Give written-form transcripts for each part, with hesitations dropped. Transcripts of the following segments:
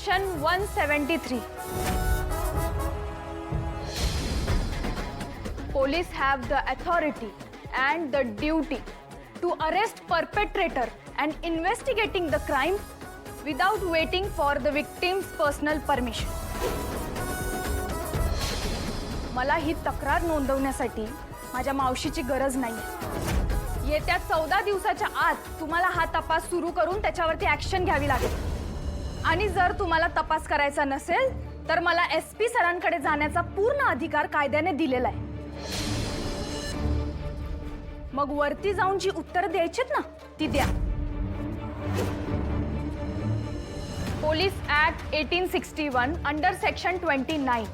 Section 173. Police have the authority and the duty to arrest perpetrator and investigating the crime without waiting for the victim's personal permission. मला ही तक्रार नोंदवण्यासाठी माझ्या मावशीची गरज नाही. येत्या 14 दिवसाच्या आत तुम्हाला हा तपास सुरू करून त्याच्यावरती ऍक्शन घ्यावी लागेल. आणि जर तुम्हाला तपास करायचा नसेल तर मला SP सरांकडे जाण्याचा पूर्ण अधिकार कायद्याने दिलेला आहे. मग वरती जाऊन जी उत्तर द्यायचीत ना ती द्या. Police act 1861 under section 29.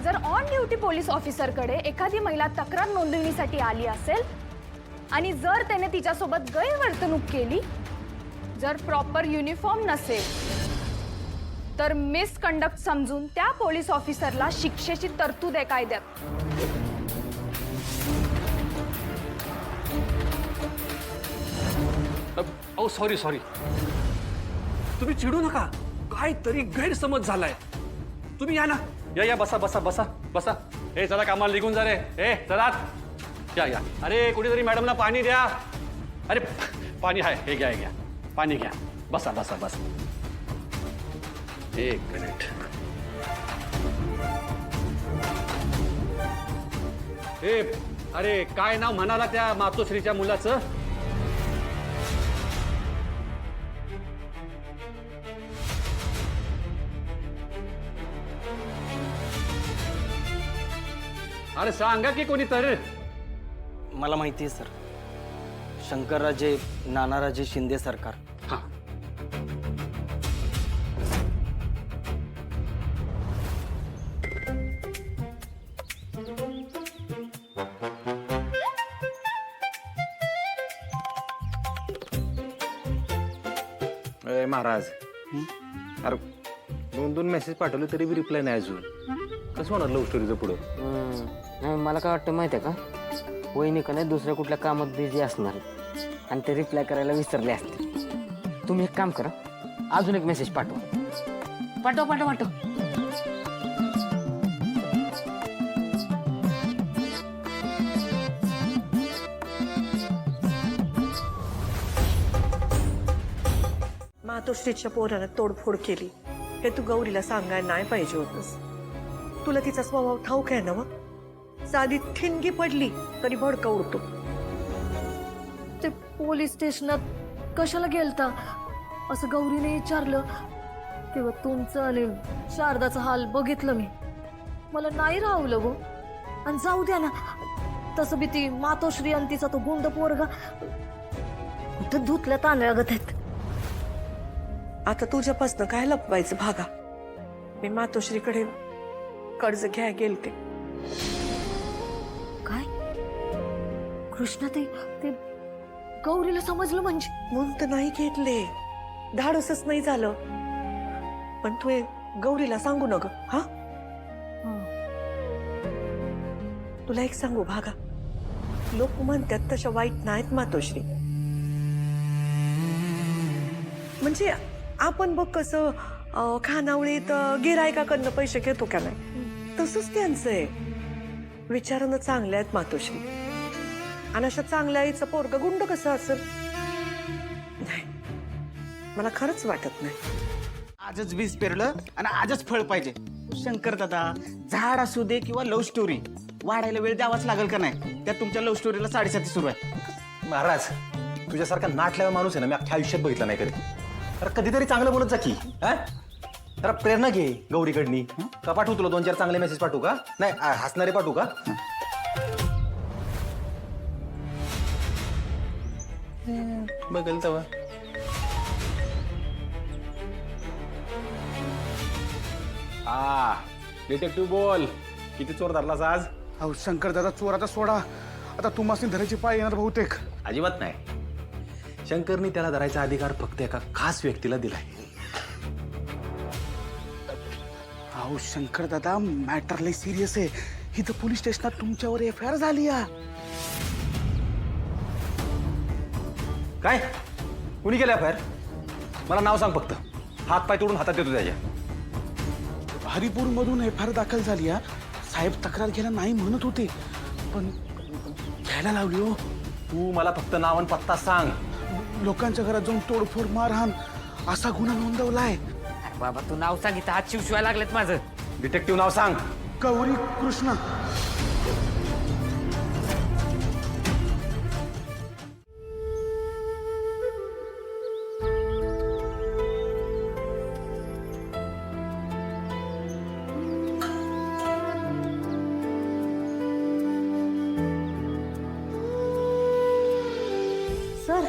जर ऑन ड्युटी पोलीस ऑफिसरकडे एखादी महिला तक्रार नोंदवणीसाठी आली असेल आणि जर त्याने तिच्यासोबत गैरवर्तणूक केली, जर प्रॉपर युनिफॉर्म नसेल तर मिसकंडक्ट समजून त्या पोलीस ऑफिसरला शिक्षेची तरतूद आहे कायद्यात. ओ सॉरी सॉरी, तुम्ही चिडू नका. काहीतरी गैरसमज झालाय. तुम्ही या ना, या बसा बसा बसा बसा. ए चला कामाला निघून जा रे. ए चला या या. अरे कुणीतरी मॅडमला पाणी द्या. अरे पाणी आहे, हे घ्या हे घ्या, पाणी घ्या. बसा बसा बसा. एक मिनिट. ए अरे काय नाव म्हणाला त्या मातोश्रीच्या मुलाचं? अरे सांगा की कोणीतरी. मला माहिती आहे सर, शंकरराजे नानाराजे शिंदे सरकार. हा महाराज, अरे 2 मेसेज पाठवले तरी बी रिप्लाय नाही अजून. कसं होणार लव्ह स्टोरीचं पुढं? नाही, मला काय वाटतं माहिती आहे का, वहिनी का नाही दुसऱ्या कुठल्या कामात बिझी असणार आणि ते रिप्लाय करायला विसरले असते. तुम्ही एक काम करा, अजून एक मेसेज पाठवा. पाठवा पाठवा पाठवा. मातोश्रीच्या पोरानं तोडफोड केली हे तू गौरीला सांगायला नाही पाहिजे होतस. तुला तिचा स्वभाव ठाऊक आहे ना? मग साधी ठिणगी पडली तरी भडका उडतो. ते पोलीस स्टेशनात कशाला गेलता असं गौरीने विचारलं तेव्हा तुमचं आणि शारदाचा हाल बघितलं मी. मला नाही राहवलं गो. आणि जाऊ द्या ना, तसं बी ती मातोश्री आणि तिचा तो गुंड पोरगा कुठं धुतल्या तांदळागत आहेत. आता तुझ्यापासनं काय लपवायचं भागा? मी मातोश्रीकडे कर्ज घ्या गेलते. काय कृष्णा, ते गौरीला समजलं म्हणजे? म्हणून तर नाही घेतले, धाडसच नाही झालं. पण तू गौरीला सांगू नग. हा, तुला एक सांगू भागा, लोक म्हणतात तशा वाईट नाहीत मातोश्री. म्हणजे आपण बघ कसं खानावळीत गिरायकाकडनं पैसे घेतो का नाही, तसंच त्यांचं आहे. विचारानं चांगल्या आहेत मातोश्री. आणि अशा चांगल्या आईचं पोरग गुंड कसं असेल? नाही, मला खरंच वाटत नाही. आजच बीज पेरलं आणि आजच फळ पाहिजे. शंकर दादा, झाड असू दे किंवा लव्ह स्टोरी, वाढायला वेळ द्यावाच लागेल का नाही? त्यात तुमच्या लव्ह स्टोरीला 7:30 सुरू आहे. महाराज, तुझ्यासारखा नाटलेला माणूस आहे ना मी अख्ख्या आयुष्यात बघितला नाही कधी. अरे कधीतरी चांगलं बोलत जा की. हा, जरा प्रेरणा घे गौरीकडनी. का पाठवू तुला 2-4 चांगले मेसेज पाठवू का? नाही हसणारे पाठवू का? बघेल तेव्हा. डिटेक्टिव्ह बोल, किती चोर धरलास आज? अहो शंकर दादा, चोर आता सोडा. आता तुम्हाला धरायची पाय येणार बहुतेक. अजिबात नाही. शंकरनी त्याला धरायचा अधिकार फक्त एका खास व्यक्तीला दिलाय. अहो शंकर दादा, मॅटर लय सिरियस आहे. इथं पोलीस स्टेशनात तुमच्यावर FIR झाली. काय कुणी केलं FIR? मला नाव सांग फक्त. हात पाय तोडून हातात देतो त्याच्या. हरिपूरमधून एफ आय आर दाखल झाली हा. साहेब तक्रार घ्यायला नाही म्हणत होते, पण घ्यायला लावली हो. तू मला फक्त नाव आणि पत्ता सांग. लोकांच्या घरात जाऊन तोडफोड मारहाण असा गुन्हा नोंदवलाय. अरे बाबा तू नाव सांगितलं हात शिवशिवाय लागलेत माझं. डिटेक्टिव्ह नाव सांग. गौरी कृष्ण. सर,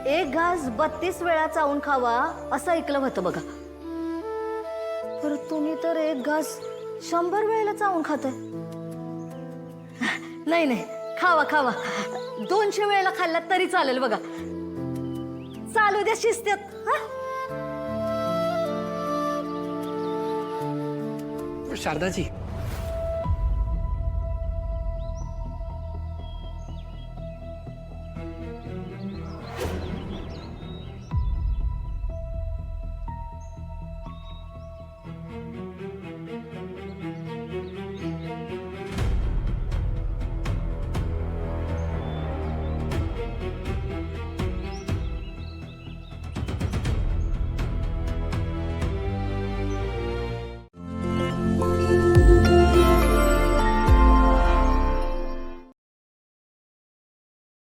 एक घास 32 वेळा चावून खावा असं ऐकलं होतं बघा. तर तुम्ही तर एक घास 100 वेळेला चावून खाताय. नाही नाही, खावा खावा, 200 वेळेला खाल्ला तरी चालेल बघा. चालू द्या शिस्त्यात. शारदाजी